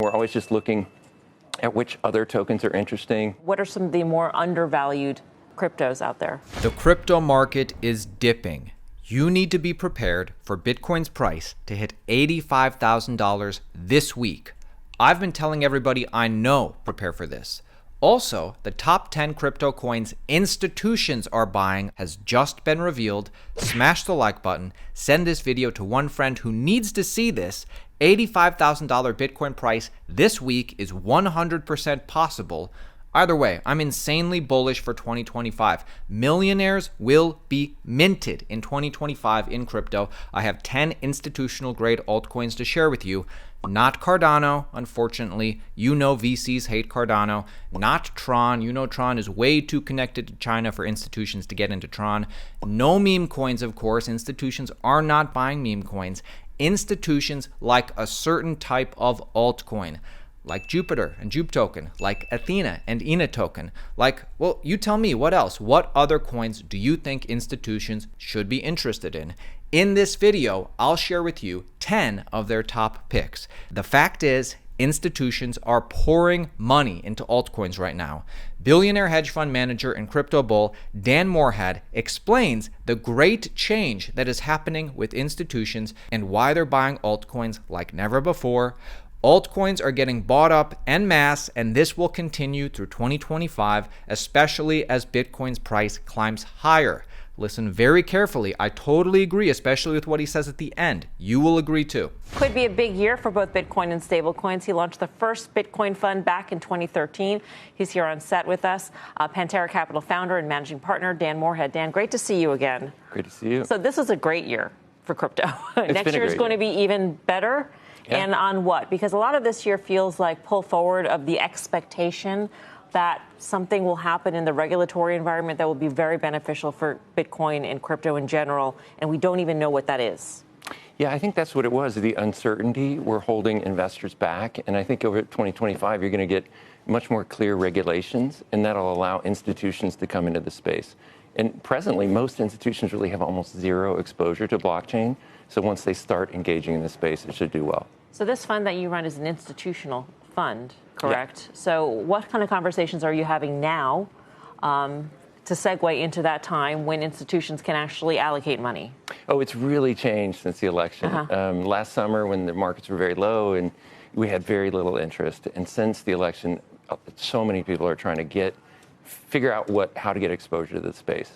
we're always just looking at which other tokens are interesting. What are some of the more undervalued cryptos out there? The crypto market is dipping. You need to be prepared for Bitcoin's price to hit $85,000 this week. I've been telling everybody I know prepare for this. Also, the top 10 crypto coins institutions are buying has just been revealed. Smash the like button, send this video to one friend who needs to see this. $85,000 Bitcoin price this week is 100% possible. Either way, I'm insanely bullish for 2025. Millionaires will be minted in 2025 in crypto. I have 10 institutional grade altcoins to share with you. Not Cardano, unfortunately. You know VCs hate Cardano. Not Tron. You know Tron is way too connected to China for institutions to get into Tron. No meme coins, of course. Institutions are not buying meme coins. Institutions like a certain type of altcoin, like Jupiter and Jupe token, like Athena and Ina token, like, well, you tell me, what else? What other coins do you think institutions should be interested in? In this video, I'll share with you 10 of their top picks. The fact is, institutions are pouring money into altcoins right now. Billionaire hedge fund manager and crypto bull Dan Morehead explains the great change that is happening with institutions and why they're buying altcoins like never before. Altcoins are getting bought up en masse, and this will continue through 2025, especially as Bitcoin's price climbs higher. Listen very carefully. I totally agree, especially with what he says at the end. You will agree too. Could be a big year for both Bitcoin and stablecoins. He launched the first Bitcoin fund back in 2013. He's here on set with us. Pantera Capital founder and managing partner, Dan Morehead. Dan, great to see you again. Great to see you. So this is a great year for crypto. Next year is going to be even better. Yeah. And on what? Because a lot of this year feels like pull forward of the expectation that something will happen in the regulatory environment that will be very beneficial for Bitcoin and crypto in general, and we don't even know what that is. Yeah, I think that's what it was. The uncertainty were holding investors back, and I think over 2025 you're going to get much more clear regulations, and that'll allow institutions to come into the space. And presently, most institutions really have almost zero exposure to blockchain, so once they start engaging in the space, it should do well. So this fund that you run is an institutional fund, correct? Yeah. So what kind of conversations are you having now to segue into that time when institutions can actually allocate money? Oh, it's really changed since the election. Last summer when the markets were very low and we had very little interest. And since the election, so many people are trying to figure out how to get exposure to the space.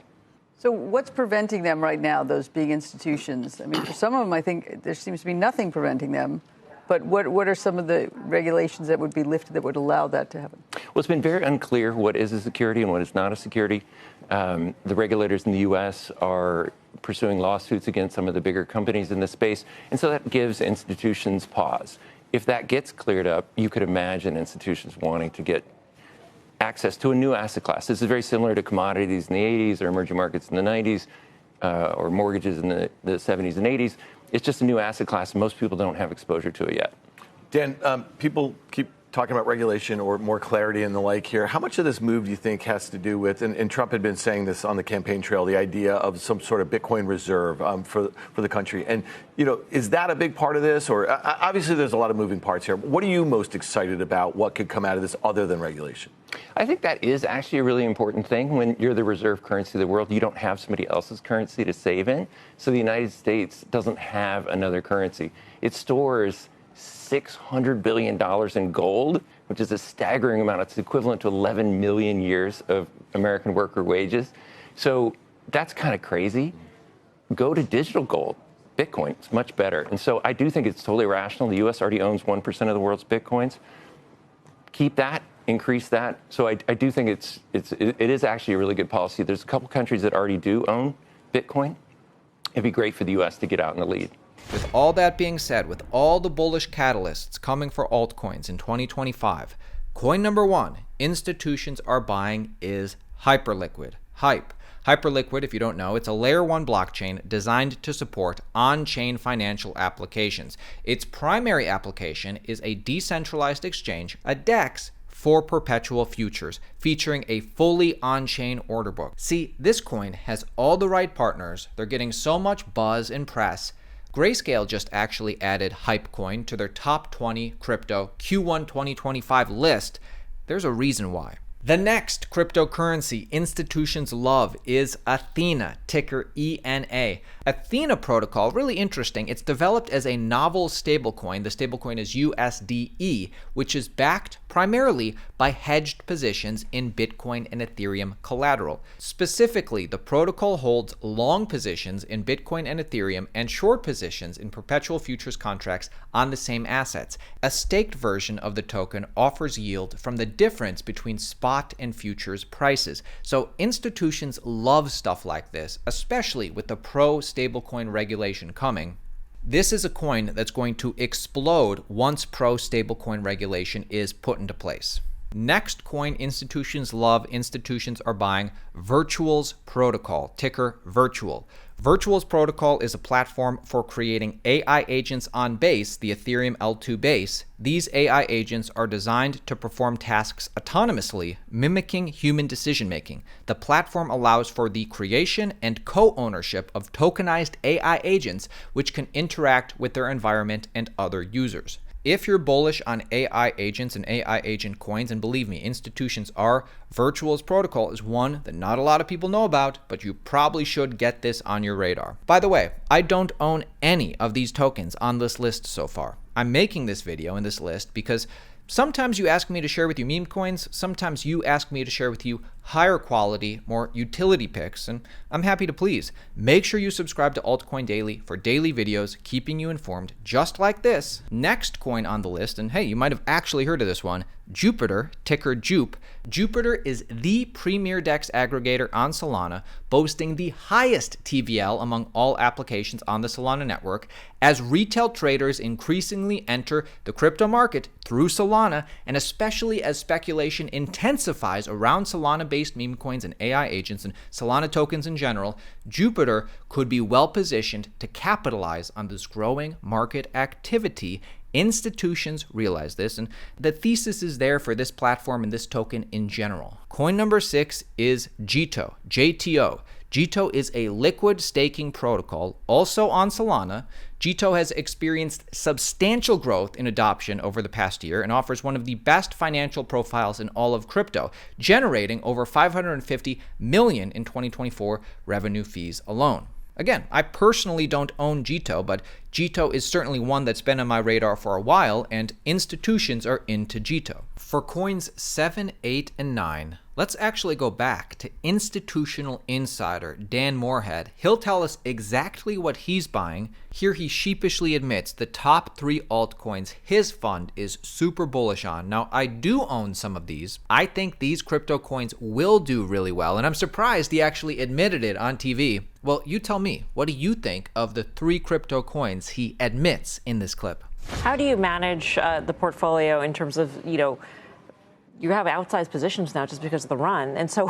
So what's preventing them right now, those big institutions? I mean, for some of them, I think there seems to be nothing preventing them. But what are some of the regulations that would be lifted that would allow that to happen? Well, it's been very unclear what is a security and what is not a security. The regulators in the U.S. are pursuing lawsuits against some of the bigger companies in this space, and so that gives institutions pause. If that gets cleared up, you could imagine institutions wanting to get access to a new asset class. This is very similar to commodities in the 80s or emerging markets in the 90s or mortgages in the 70s and 80s. It's just a new asset class. Most people don't have exposure to it yet. Dan, people keep talking about regulation or more clarity and the like here. How much of this move do you think has to do with, and Trump had been saying this on the campaign trail, the idea of some sort of Bitcoin reserve for the country? And, is that a big part of this? Or obviously there's a lot of moving parts here. What are you most excited about? What could come out of this other than regulation? I think that is actually a really important thing. When you're the reserve currency of the world, you don't have somebody else's currency to save in. So the United States doesn't have another currency. It stores $600 billion in gold, which is a staggering amount. It's equivalent to 11 million years of American worker wages. So that's kind of crazy. Go to digital gold. Bitcoin, it's much better. And so I do think it's totally rational. The U.S. already owns 1% of the world's Bitcoins. Keep that, increase that. So I do think it is actually a really good policy. There's a couple countries that already do own Bitcoin. It'd be great for the U.S. to get out in the lead. With all that being said, with all the bullish catalysts coming for altcoins in 2025, coin number one institutions are buying is Hyperliquid. Hyperliquid, if you don't know, it's a layer 1 blockchain designed to support on-chain financial applications. Its primary application is a decentralized exchange, a DEX, for perpetual futures, featuring a fully on-chain order book. See, this coin has all the right partners. They're getting so much buzz and press, Grayscale just actually added Hypecoin to their top 20 crypto Q1 2025 list. There's a reason why. The next cryptocurrency institutions love is Athena, ticker ENA. Athena protocol, really interesting. It's developed as a novel stablecoin. The stablecoin is USDE, which is backed primarily by hedged positions in Bitcoin and Ethereum collateral. Specifically, the protocol holds long positions in Bitcoin and Ethereum and short positions in perpetual futures contracts on the same assets. A staked version of the token offers yield from the difference between spot and futures prices. So institutions love stuff like this, especially with the pro stablecoin regulation coming. This is a coin that's going to explode once pro stablecoin regulation is put into place. Next coin institutions love, institutions are buying, Virtual's protocol, ticker Virtual. Virtual's protocol is a platform for creating AI agents on Base, the Ethereum L2 base. These AI agents are designed to perform tasks autonomously, mimicking human decision-making. The platform allows for the creation and co-ownership of tokenized AI agents, which can interact with their environment and other users. If you're bullish on AI agents and AI agent coins, and believe me, institutions are, Virtual's protocol is one that not a lot of people know about, but you probably should get this on your radar. By the way, I don't own any of these tokens on this list so far. I'm making this video in this list because sometimes you ask me to share with you meme coins, sometimes you ask me to share with you higher quality, more utility picks, and I'm happy to please. Make sure you subscribe to Altcoin Daily for daily videos keeping you informed just like this. Next coin on the list, and hey, you might have actually heard of this one, Jupiter, ticker Jupe. Jupiter is the premier DEX aggregator on Solana, boasting the highest TVL among all applications on the Solana network. As retail traders increasingly enter the crypto market through Solana, and especially as speculation intensifies around Solana-based meme coins and AI agents and Solana tokens in general, Jupiter could be well positioned to capitalize on this growing market activity. Institutions realize this, and the thesis is there for this platform and this token in general. Coin number 6 is JITO, JTO. JITO is a liquid staking protocol, also on Solana. JITO has experienced substantial growth in adoption over the past year and offers one of the best financial profiles in all of crypto, generating over $550 million in 2024 revenue fees alone. Again, I personally don't own JITO, but JITO is certainly one that's been on my radar for a while, and institutions are into JITO. For coins 7, 8, and 9, let's actually go back to institutional insider Dan Morehead. He'll tell us exactly what he's buying. Here he sheepishly admits the top 3 altcoins his fund is super bullish on. Now, I do own some of these. I think these crypto coins will do really well, and I'm surprised he actually admitted it on TV. Well, you tell me, what do you think of the 3 crypto coins he admits in this clip? How do you manage the portfolio in terms of, you have outsized positions now just because of the run. And so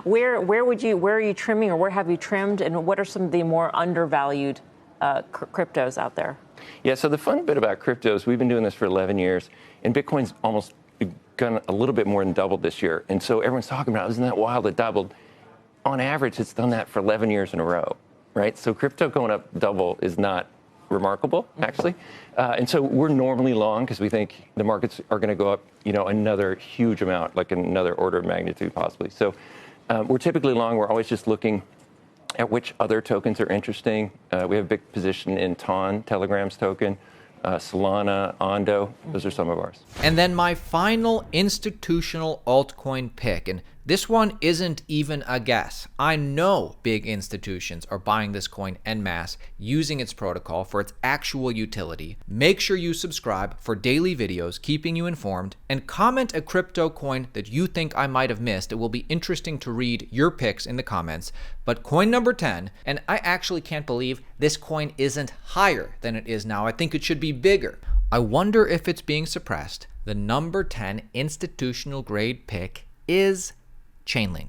where are you trimming, or where have you trimmed, and what are some of the more undervalued cryptos out there? Yeah, so the fun bit about cryptos, we've been doing this for 11 years, and Bitcoin's almost gone a little bit more than doubled this year. And so everyone's talking about, isn't that wild, it doubled? On average, it's done that for 11 years in a row, right? So crypto going up double is not remarkable, actually. And so we're normally long because we think the markets are going to go up, another huge amount, like another order of magnitude possibly. So we're typically long. We're always just looking at which other tokens are interesting. We have a big position in TON, Telegram's token, Solana, Ondo. Those are some of ours. And then my final institutional altcoin pick, and this one isn't even a guess. I know big institutions are buying this coin en masse, using its protocol for its actual utility. Make sure you subscribe for daily videos keeping you informed, and comment a crypto coin that you think I might have missed. It will be interesting to read your picks in the comments. But coin number 10, and I actually can't believe this coin isn't higher than it is now. I think it should be bigger. I wonder if it's being suppressed. The number 10 institutional grade pick is Chainlink.